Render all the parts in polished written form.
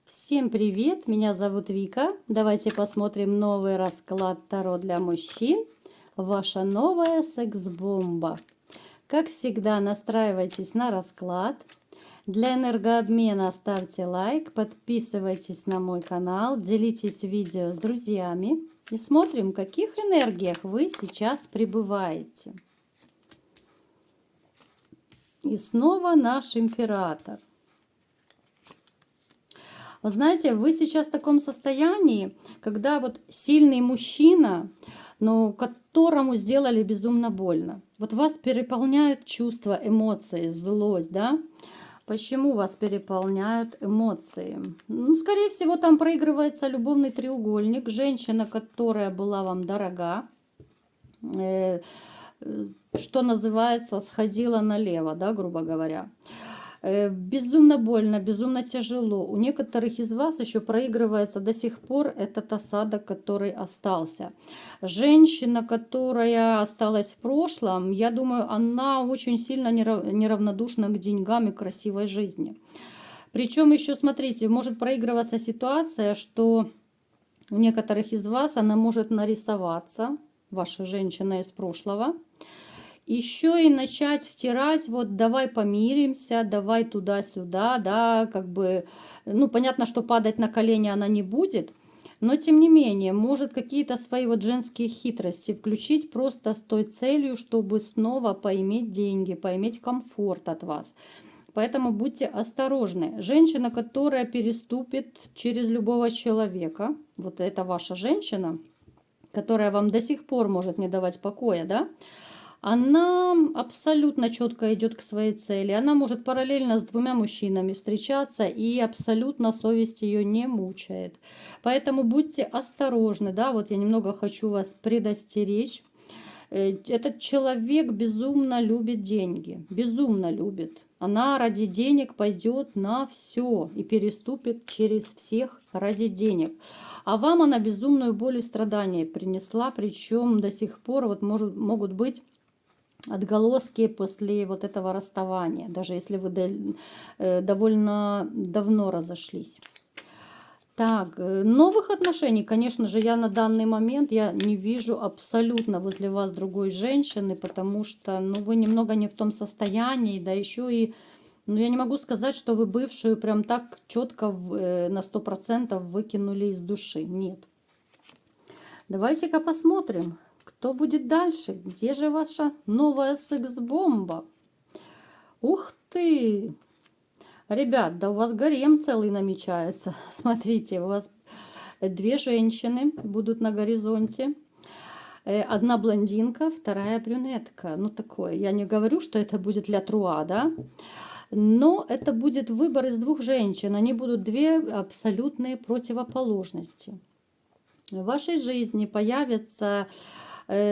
Всем привет, меня зовут Вика. Давайте посмотрим новый расклад Таро для мужчин. Ваша новая секс-бомба. Как всегда, настраивайтесь на расклад. Для энергообмена ставьте лайк, подписывайтесь на мой канал, делитесь видео с друзьями и смотрим, в каких энергиях вы сейчас пребываете. И снова наш император. Вот знаете, вы сейчас в таком состоянии, когда вот сильный мужчина, но которому сделали безумно больно. Вот вас переполняют чувства, эмоции, злость, да? Почему вас переполняют эмоции? Ну, скорее всего, там проигрывается любовный треугольник. Женщина, которая была вам дорога, что называется, сходила налево, да, грубо говоря. Безумно больно, безумно тяжело. У некоторых из вас еще проигрывается до сих пор этот осадок, который остался. Женщина, которая осталась в прошлом, я думаю, она очень сильно неравнодушна к деньгам и красивой жизни. Причем еще, смотрите, может проигрываться ситуация, что у некоторых из вас она может нарисоваться, ваша женщина из прошлого, еще и начать втирать, вот давай помиримся, давай туда-сюда, да, как бы, ну, понятно, что падать на колени она не будет, но тем не менее, может какие-то свои вот женские хитрости включить просто с той целью, чтобы снова поиметь деньги, поиметь комфорт от вас. Поэтому будьте осторожны. Женщина, которая переступит через любого человека, вот это ваша женщина, которая вам до сих пор может не давать покоя, да, она абсолютно четко идет к своей цели. Она может параллельно с двумя мужчинами встречаться, и абсолютно совесть ее не мучает. Поэтому будьте осторожны, да, вот я немного хочу вас предостеречь. Этот человек безумно любит деньги, безумно любит. Она ради денег пойдет на все и переступит через всех ради денег. А вам она безумную боль и страдания принесла, причем до сих пор вот могут быть отголоски после вот этого расставания, даже если вы довольно давно разошлись. Так, новых отношений, конечно же, я на данный момент я не вижу абсолютно возле вас другой женщины, потому что, ну, вы немного не в том состоянии, да еще и, ну, я не могу сказать, что вы бывшую прям так четко на 100% выкинули из души. Нет. Давайте-ка посмотрим, кто будет дальше. Где же ваша новая секс-бомба? Ух ты! Ребят, да у вас гарем целый намечается. Смотрите, у вас две женщины будут на горизонте. Одна блондинка, вторая брюнетка. Ну, такое. Я не говорю, что это будет ля Труа, да? Но это будет выбор из двух женщин. Они будут две абсолютные противоположности. В вашей жизни появится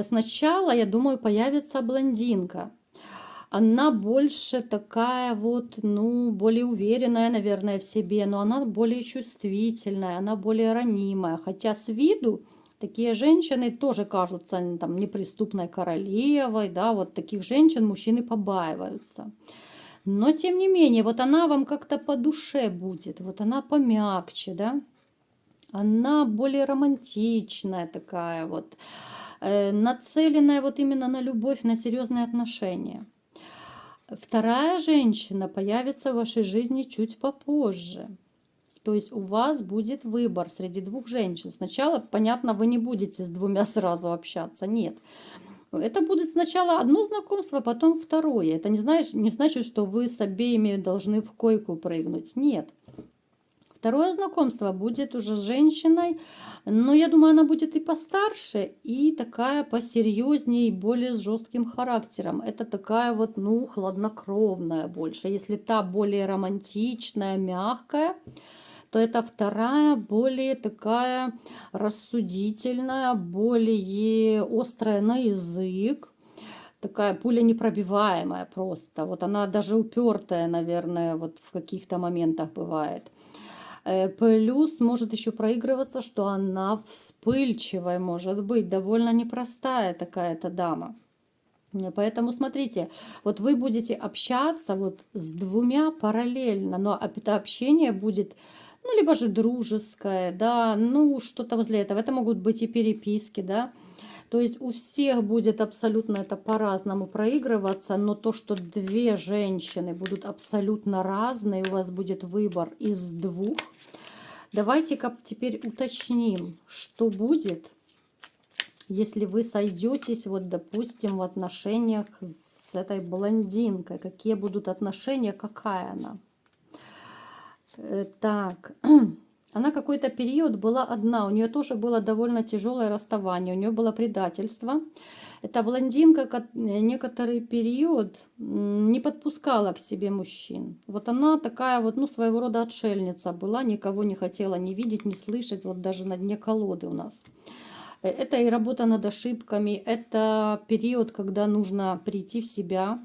сначала, я думаю, появится блондинка. Она больше такая вот, ну, более уверенная, наверное, в себе, но она более чувствительная, она более ранимая. Хотя с виду такие женщины тоже кажутся там неприступной королевой, да, вот таких женщин мужчины побаиваются. Но тем не менее, вот она вам как-то по душе будет, вот она помягче, да. Она более романтичная такая вот, нацеленная вот именно на любовь, на серьезные отношения. Вторая женщина появится в вашей жизни чуть попозже. То есть у вас будет выбор среди двух женщин. Сначала, понятно, вы не будете с двумя сразу общаться, нет. Это будет сначала одно знакомство, потом второе. Это не значит, что вы с обеими должны в койку прыгнуть, нет. Второе знакомство будет уже с женщиной, но я думаю, она будет и постарше, и такая посерьезнее, и более с жестким характером. Это такая вот, ну, хладнокровная больше. Если та более романтичная, мягкая, то это вторая более такая рассудительная, более острая на язык. Такая пуля непробиваемая просто. Вот она даже упертая, наверное, вот в каких-то моментах бывает. Плюс может еще проигрываться, что она вспыльчивая может быть, довольно непростая такая-то дама. Поэтому смотрите, вот вы будете общаться вот с двумя параллельно, но это общение будет, ну, либо же дружеское, да, ну, что-то возле этого. Это могут быть и переписки, да. То есть у всех будет абсолютно это по-разному проигрываться, но то, что две женщины будут абсолютно разные, у вас будет выбор из двух. Давайте-ка теперь уточним, что будет, если вы сойдетесь, вот, допустим, в отношениях с этой блондинкой. Какие будут отношения, какая она? Так, она какой-то период была одна, у нее тоже было довольно тяжелое расставание, у нее было предательство. Эта блондинка некоторый период не подпускала к себе мужчин. Вот она такая вот, ну, своего рода отшельница была, никого не хотела ни видеть, ни слышать, вот даже на дне колоды у нас. Это и работа над ошибками, это период, когда нужно прийти в себя.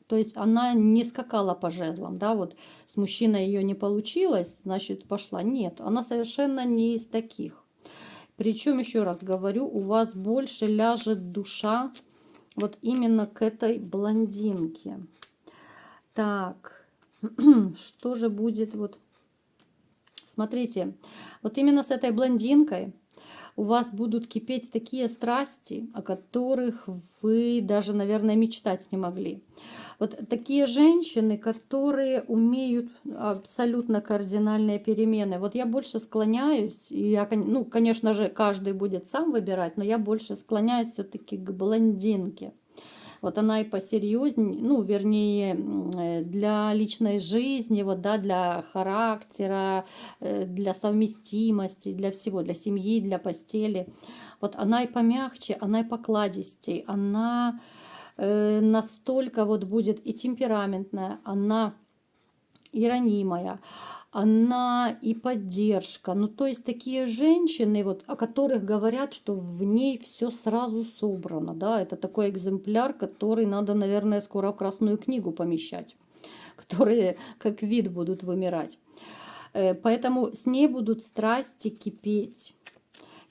То есть она не скакала по жезлам, да, вот с мужчиной ее не получилось, значит пошла. Нет, она совершенно не из таких. Причем, еще раз говорю, у вас больше ляжет душа вот именно к этой блондинке. Так, что же будет вот... Смотрите, вот именно с этой блондинкой у вас будут кипеть такие страсти, о которых вы даже, наверное, мечтать не могли. Вот такие женщины, которые умеют абсолютно кардинальные перемены. Вот я больше склоняюсь, и я, ну, конечно же, каждый будет сам выбирать, но я больше склоняюсь все-таки к блондинке. Вот она и посерьезнее, ну, вернее, для личной жизни, вот, да, для характера, для совместимости, для всего, для семьи, для постели. Вот она и помягче, она и покладистей, она настолько вот будет и темпераментная, она и ранимая, она и поддержка. Ну, то есть такие женщины, вот, о которых говорят, что в ней все сразу собрано. Да? Это такой экземпляр, который надо, наверное, скоро в Красную книгу помещать, которые как вид будут вымирать. Поэтому с ней будут страсти кипеть.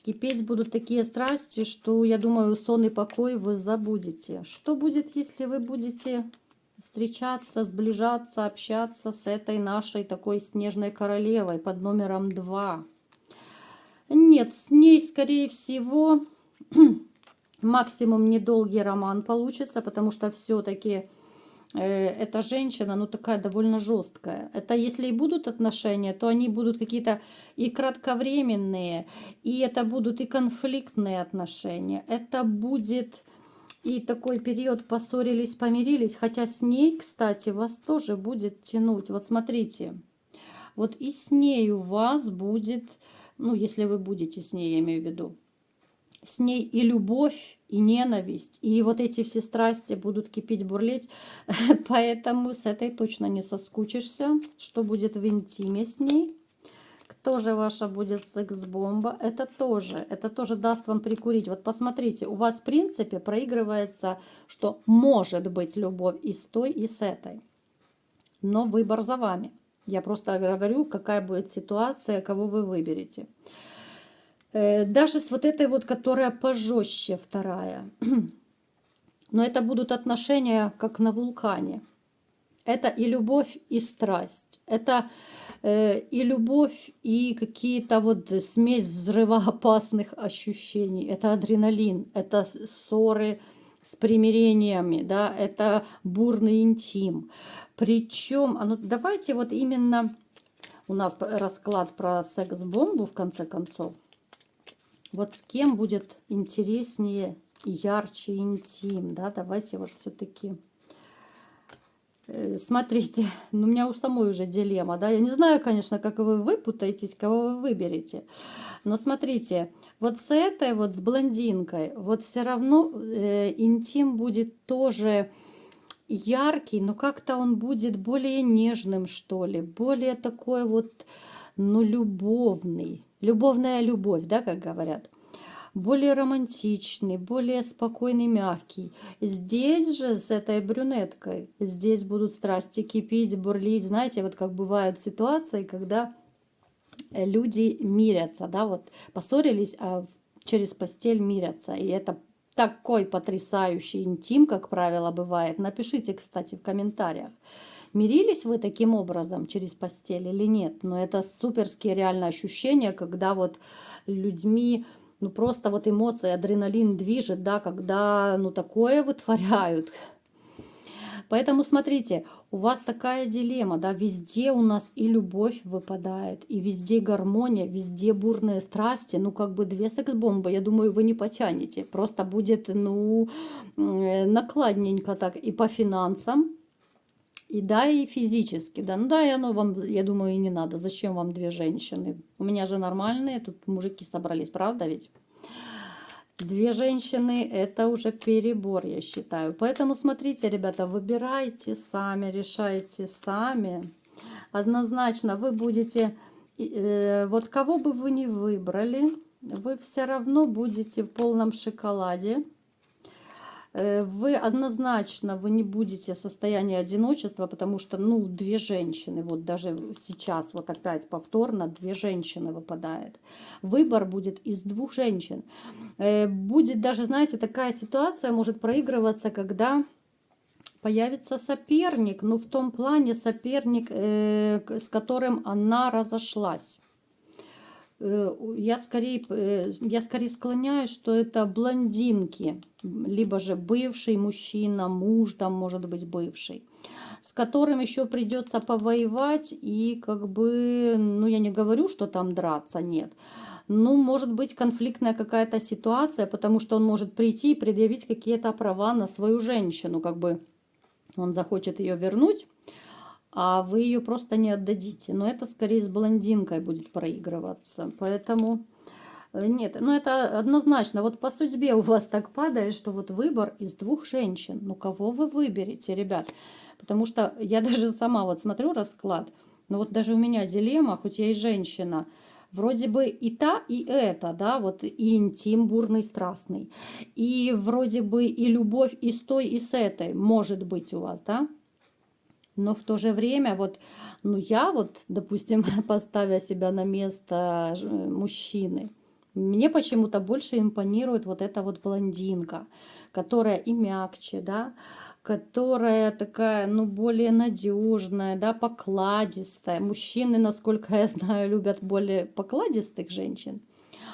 Кипеть будут такие страсти, что, я думаю, сон и покой вы забудете. Что будет, если вы будете встречаться, сближаться, общаться с этой нашей такой снежной королевой под номером 2? Нет, с ней, скорее всего, максимум недолгий роман получится, потому что все-таки эта женщина, ну, такая довольно жесткая. Это если и будут отношения, то они будут какие-то и кратковременные, и это будут и конфликтные отношения. Это будет и такой период поссорились, помирились, хотя с ней, кстати, вас тоже будет тянуть. Вот смотрите, вот и с ней у вас будет, ну, если вы будете с ней, я имею в виду, с ней и любовь, и ненависть, и вот эти все страсти будут кипеть, бурлеть, поэтому с этой точно не соскучишься. Что будет в интиме с ней? Кто же ваша будет секс-бомба? Это тоже даст вам прикурить. Вот посмотрите, у вас в принципе проигрывается, что может быть любовь и с той, и с этой. Но выбор за вами. Я просто говорю, какая будет ситуация, кого вы выберете. Даже с вот этой вот, которая пожестче, вторая. Но это будут отношения, как на вулкане. Это и любовь, и страсть. Это и любовь, и какие-то вот смесь взрывоопасных ощущений. Это адреналин, это ссоры с примирениями, да, это бурный интим. Причем, давайте вот именно у нас расклад про секс-бомбу в конце концов. Вот с кем будет интереснее и ярче интим, да, давайте вот все-таки... Смотрите, у меня у самой уже дилемма, да, я не знаю, конечно, как вы выпутаетесь, кого вы выберете, но смотрите, вот с этой вот, с блондинкой, вот все равно интим будет тоже яркий, но как-то он будет более нежным, что ли, более такой вот, ну, любовный, любовная любовь, да, как говорят. Более романтичный, более спокойный, мягкий. Здесь же с этой брюнеткой, здесь будут страсти кипеть, бурлить. Знаете, вот как бывают ситуации, когда люди мирятся, да, вот поссорились, а через постель мирятся. И это такой потрясающий интим, как правило, бывает. Напишите, кстати, в комментариях. Мирились вы таким образом через постель или нет? Но это суперские реально ощущения, когда вот людьми, ну просто вот эмоции, адреналин движет, да, когда, ну такое вытворяют. Поэтому смотрите, у вас такая дилемма, да, везде у нас и любовь выпадает, и везде гармония, везде бурные страсти, ну как бы две секс-бомбы, я думаю, вы не потянете, просто будет, ну, накладненько так и по финансам, и да, и физически, да, ну да, и оно вам, я думаю, и не надо, зачем вам две женщины, у меня же нормальные, тут мужики собрались, правда ведь? Две женщины — это уже перебор, я считаю. Поэтому смотрите, ребята, выбирайте сами, решайте сами. Однозначно вы будете, вот кого бы вы ни выбрали, вы все равно будете в полном шоколаде. Вы однозначно вы не будете в состоянии одиночества, потому что, ну, две женщины, вот даже сейчас, вот опять повторно, две женщины выпадает. Выбор будет из двух женщин. Будет даже, знаете, такая ситуация может проигрываться, когда появится соперник, но в том плане соперник, с которым она разошлась. Я скорее склоняюсь, что это блондинки, либо же бывший мужчина, муж там может быть бывший, с которым еще придется повоевать и как бы, ну я не говорю, что там драться, нет. Ну, может быть конфликтная какая-то ситуация, потому что он может прийти и предъявить какие-то права на свою женщину, как бы он захочет ее вернуть, а вы ее просто не отдадите. Но это скорее с блондинкой будет проигрываться. Поэтому нет, ну это однозначно. Вот по судьбе у вас так падает, что вот выбор из двух женщин. Ну кого вы выберете, ребят? Потому что я даже сама вот смотрю расклад, но вот даже у меня дилемма, хоть я и женщина, вроде бы и та, и эта, да, вот и интим бурный, страстный, и вроде бы и любовь и с той, и с этой может быть у вас, да? Но в то же время, вот, ну я вот, допустим, поставя себя на место мужчины, мне почему-то больше импонирует вот эта вот блондинка, которая и мягче, да, которая такая, ну, более надежная, да, покладистая. Мужчины, насколько я знаю, любят более покладистых женщин.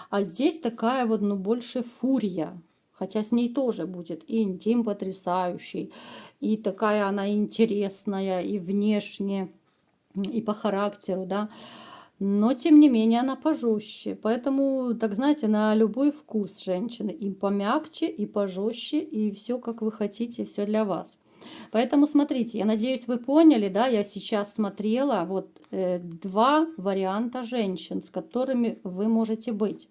А здесь такая вот, ну, больше фурия. Хотя с ней тоже будет и интим потрясающий, и такая она интересная, и внешне, и по характеру, да. Но, тем не менее, она пожестче. Поэтому, так знаете, на любой вкус женщины. И помягче, и пожестче, и все, как вы хотите, все для вас. Поэтому смотрите, я надеюсь, вы поняли, да, я сейчас смотрела вот два варианта женщин, с которыми вы можете быть.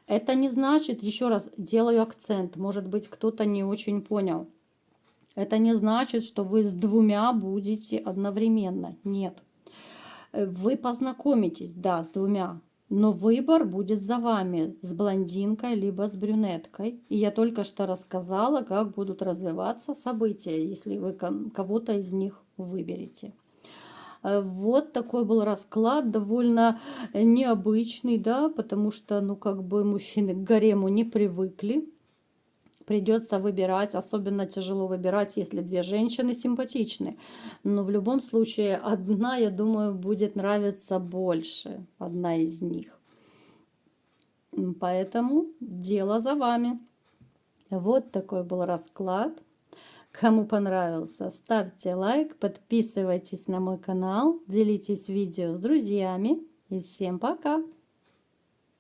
Это не значит, еще раз делаю акцент, может быть, кто-то не очень понял. Это не значит, что вы с двумя будете одновременно. Нет. Вы познакомитесь, да, с двумя, но выбор будет за вами, с блондинкой либо с брюнеткой. И я только что рассказала, как будут развиваться события, если вы кого-то из них выберете. Вот такой был расклад, довольно необычный, да, потому что, ну, как бы мужчины к гарему не привыкли. Придется выбирать, особенно тяжело выбирать, если две женщины симпатичны. Но в любом случае одна, я думаю, будет нравиться больше, одна из них. Поэтому дело за вами. Вот такой был расклад. Кому понравился, ставьте лайк, подписывайтесь на мой канал, делитесь видео с друзьями. И всем пока!